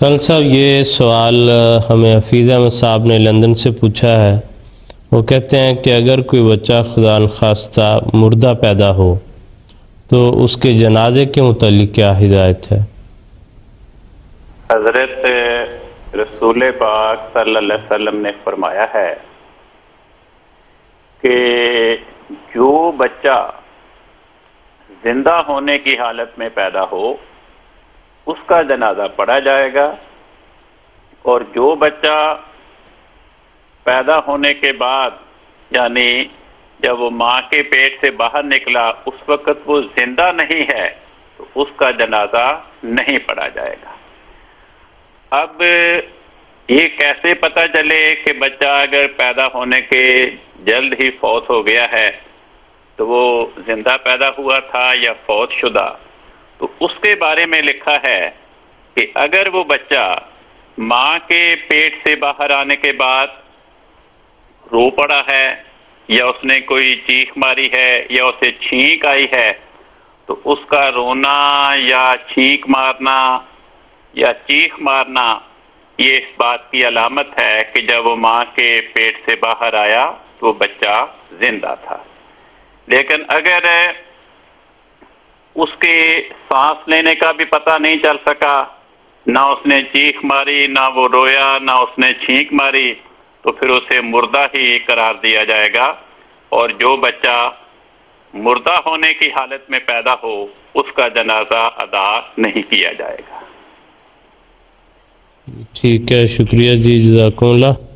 کل صاحب یہ سوال ہمیں حفیظ احمد صاحب نے لندن سے پوچھا ہے۔ وہ کہتے ہیں کہ اگر کوئی بچہ خدا نخواستہ مردہ پیدا ہو تو اس کے جنازے کے متعلق کیا ہدایت ہے؟ حضرت رسول پاک صلی اللہ علیہ وسلم نے فرمایا ہے کہ جو بچہ زندہ ہونے کی حالت میں پیدا ہو اس کا جنازہ پڑھا جائے گا، اور جو بچہ پیدا ہونے کے بعد یعنی جب وہ ماں کے پیٹ سے باہر نکلا اس وقت وہ زندہ نہیں ہے تو اس کا جنازہ نہیں پڑھا جائے گا۔ اب یہ کیسے پتہ چلے کہ بچہ اگر پیدا ہونے کے جلد ہی فوت ہو گیا ہے تو وہ زندہ پیدا ہوا تھا یا فوت شدہ؟ تو اس کے بارے میں لکھا ہے کہ اگر وہ بچہ ماں کے پیٹ سے باہر آنے کے بعد رو پڑا ہے یا اس نے کوئی چیخ ماری ہے یا اسے چھینک آئی ہے تو اس کا رونا یا چھینک مارنا یا چیخ مارنا یہ اس بات کی علامت ہے کہ جب وہ ماں کے پیٹ سے باہر آیا تو وہ بچہ زندہ تھا۔ لیکن اگر اس کے سانس لینے کا بھی پتہ نہیں چل سکا، نہ اس نے چیخ ماری، نہ وہ رویا، نہ اس نے چھینک ماری، تو پھر اسے مردہ ہی قرار دیا جائے گا، اور جو بچہ مردہ ہونے کی حالت میں پیدا ہو اس کا جنازہ ادا نہیں کیا جائے گا۔ ٹھیک ہے، شکریہ جی، جزاکم اللہ۔